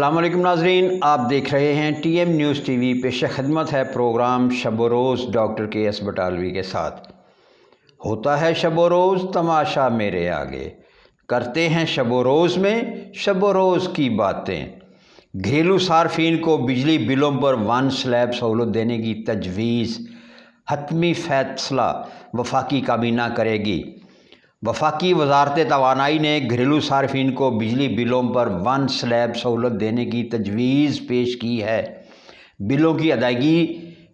अस्सलाम वालेकुम नाजरीन, आप देख रहे हैं TM न्यूज़ TV। पेश खिदमत है प्रोग्राम शब व रोज़ डॉक्टर KS बटालवी के साथ। होता है शब व रोज़ तमाशा मेरे आगे, करते हैं शब व रोज़ में शब व रोज़ की बातें। घरेलू सार्फिन को बिजली बिलों पर वन स्लैब सहूलत देने की तजवीज़, हतमी फैसला वफाकी काबीना करेगी। वफाकी वजारत तवानाई ने घरेलू सार्फिन को बिजली बिलों पर वन स्लैब सहूलत देने की तजवीज़ पेश की है। बिलों की अदायगी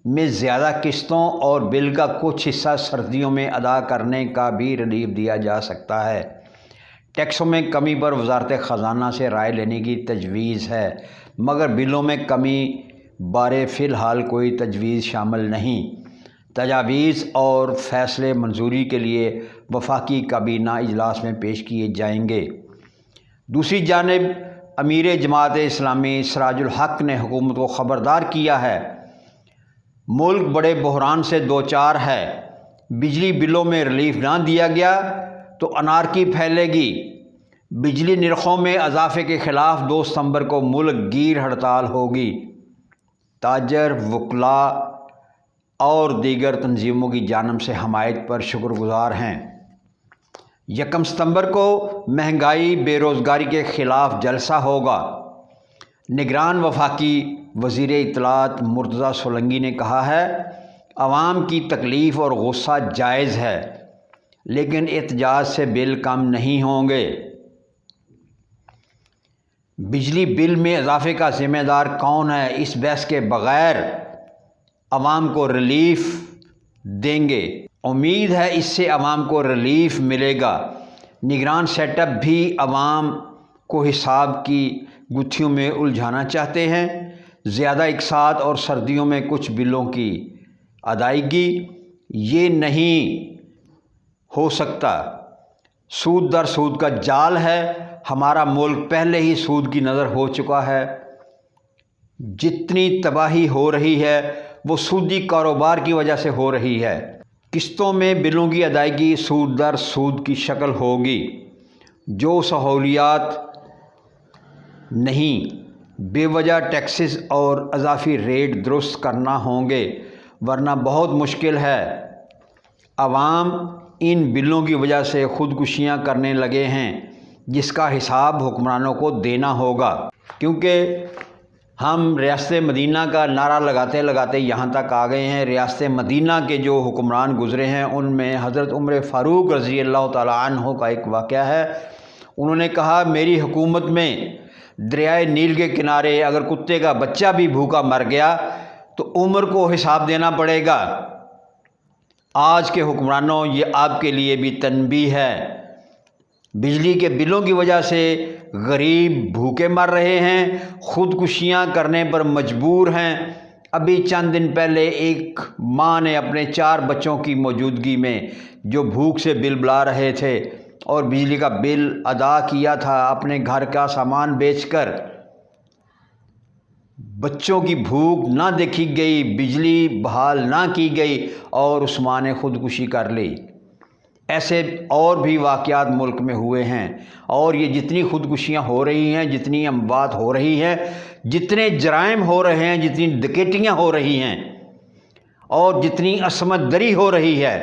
में ज़्यादा किस्तों और बिल का कुछ हिस्सा सर्दियों में अदा करने का भी रिलीफ दिया जा सकता है। टैक्सों में कमी पर वजारत ख़जाना से राय लेने की तजवीज़ है, मगर बिलों में कमी बारे फ़िलहाल कोई तजवीज़ शामिल नहीं। तजावीज़ और फ़ैसले मंजूरी के लिए वफाकी काबीना इजलास में पेश किए जाएंगे। दूसरी जानिब अमीर जमात इस्लामी सिराजुल हक ने हुकूमत को ख़बरदार किया है, मुल्क बड़े बहरान से दो चार है। बिजली बिलों में रिलीफ ना दिया गया तो अनारकी फैलेगी। बिजली निर्खों में इजाफे के ख़िलाफ़ 2 सितंबर को मुल्क गिर हड़ताल होगी। ताजर, वकला और दीगर तंजीमों की जानिब से हमायत पर शुक्रगुजार हैं। 1 सितंबर को महंगाई बेरोज़गारी के ख़िलाफ़ जलसा होगा। निगरान वफाकी वज़ीर इत्तलात मुर्तज़ा सोलंकी ने कहा है, आवाम की तकलीफ़ और गुस्सा जायज़ है, लेकिन एहतजाज से बिल कम नहीं होंगे। बिजली बिल में इजाफे का ज़िम्मेदार कौन है, इस बहस के बग़ैर अवाम को रिलीफ देंगे। उम्मीद है इससे अवाम को रिलीफ मिलेगा। निगरान सेटअप भी अवाम को हिसाब की गुत्थियों में उलझाना चाहते हैं। ज़्यादा इकसात और सर्दियों में कुछ बिलों की अदायगी, ये नहीं हो सकता। सूद दर सूद का जाल है। हमारा मुल्क पहले ही सूद की नज़र हो चुका है। जितनी तबाही हो रही है वो सूदी कारोबार की वजह से हो रही है। किस्तों में बिलों की अदायगी सूद दर सूद की शक्ल होगी। जो सहूलियात नहीं, बेवजह टैक्सेस और इजाफी रेट दुरुस्त करना होंगे, वरना बहुत मुश्किल है। अवाम इन बिलों की वजह से ख़ुदकुशियाँ करने लगे हैं, जिसका हिसाब हुक्मरानों को देना होगा। क्योंकि हम रियासत मदीना का नारा लगाते लगाते यहाँ तक आ गए हैं। रियासत मदीना के जो हुक्मरान गुज़रे हैं उनमें हज़रत उमर फ़ारूक रज़ी अल्लाह तआला अन्हु का एक वाक़या है। उन्होंने कहा, मेरी हुकूमत में दरियाए नील के किनारे अगर कुत्ते का बच्चा भी भूखा मर गया तो उमर को हिसाब देना पड़ेगा। आज के हुक्मरानों, ये आपके लिए भी तनबीह है। बिजली के बिलों की वजह से गरीब भूखे मर रहे हैं, ख़ुदकुशियाँ करने पर मजबूर हैं। अभी चंद दिन पहले एक माँ ने अपने 4 बच्चों की मौजूदगी में जो भूख से बिल बुला रहे थे और बिजली का बिल अदा किया था, अपने घर का सामान बेचकर। बच्चों की भूख ना देखी गई, बिजली बहाल ना की गई और उस माँ ने ख़ुदकुशी कर ली। ऐसे और भी वाक़यात मुल्क में हुए हैं। और ये जितनी ख़ुदकुशियाँ हो रही हैं, जितनी अमवात हो रही हैं, जितने जराइम हो रहे हैं, जितनी डकैतियाँ हो रही हैं और जितनी असमत दरी हो रही है,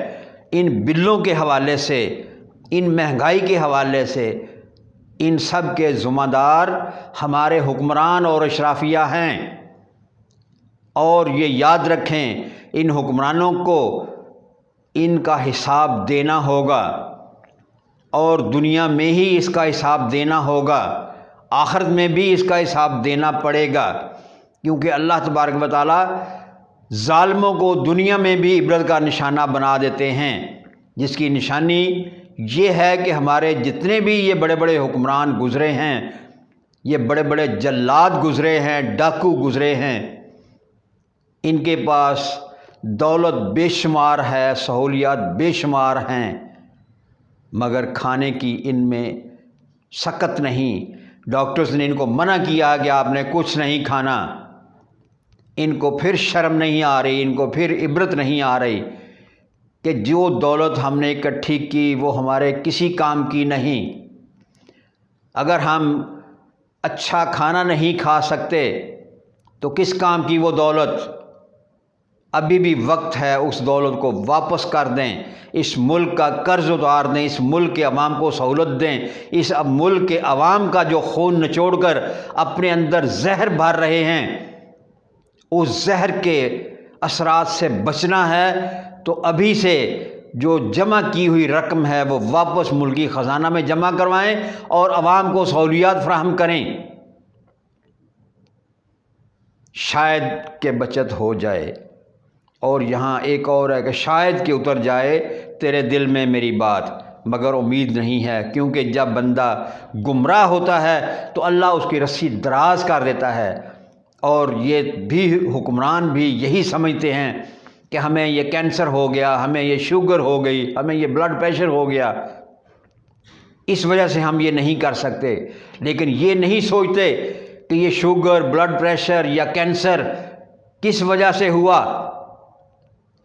इन बिलों के हवाले से, इन महंगाई के हवाले से, इन सब के ज़िम्मेदार हमारे हुक्मरान और अशराफिया हैं। और ये याद रखें, इन हुक्मरानों को इनका हिसाब देना होगा और दुनिया में ही इसका हिसाब देना होगा, आखिरत में भी इसका हिसाब देना पड़ेगा। क्योंकि अल्लाह तबारक व तआला ज़ालिमों को दुनिया में भी इबरत का निशाना बना देते हैं, जिसकी निशानी ये है कि हमारे जितने भी ये बड़े बड़े हुक्मरान गुज़रे हैं, ये बड़े बड़े जल्लाद गुज़रे हैं, डाकू गुज़रे हैं, इनके पास दौलत बेशुमार है, सहूलियात बेशुमार हैं, मगर खाने की इनमें सकत नहीं। डॉक्टर्स ने इनको मना किया कि आपने कुछ नहीं खाना। इनको फिर शर्म नहीं आ रही, इनको फिर इबरत नहीं आ रही कि जो दौलत हमने इकट्ठी की वो हमारे किसी काम की नहीं। अगर हम اچھا کھانا نہیں کھا سکتے تو کس کام کی وہ دولت؟ ابھی بھی وقت ہے اس دولت کو واپس کر دیں، اس ملک کا قرض اتار دیں، اس ملک کے عوام کو سہولت دیں، اس ملک کے عوام کا جو خون نچوڑ کر اپنے اندر زہر بھر رہے ہیں، اس زہر کے اثرات سے بچنا ہے تو ابھی سے جو جمع کی ہوئی رقم ہے وہ واپس ملکی خزانہ میں جمع کروائیں اور عوام کو سہولیات فراہم کریں، شاید کہ بچت ہو جائے۔ اور یہاں ایک اور ہے کہ شاید کہ اتر جائے تیرے دل میں میری بات، مگر امید نہیں ہے، کیونکہ جب بندہ گمراہ ہوتا ہے تو اللہ اس کی رسی دراز کر دیتا ہے، اور یہ بھی حکمران بھی یہی سمجھتے ہیں کہ ہمیں یہ کینسر ہو گیا، ہمیں یہ شوگر ہو گئی، ہمیں یہ بلڈ پریشر ہو گیا، اس وجہ سے ہم یہ نہیں کر سکتے، لیکن یہ نہیں سوچتے کہ یہ شوگر، بلڈ پریشر یا کینسر کس وجہ سے ہوا؟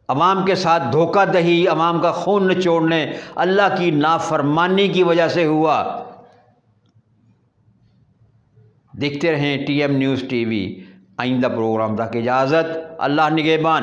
عوام کے ساتھ دھوکہ دہی، عوام کا خون نچوڑنے، اللہ کی نافرمانی کی وجہ سے ہوا۔ دیکھتے رہیں ٹی ایم نیوز ٹی وی۔ آئندہ پروگرام تک اجازت، اللہ نگہبان۔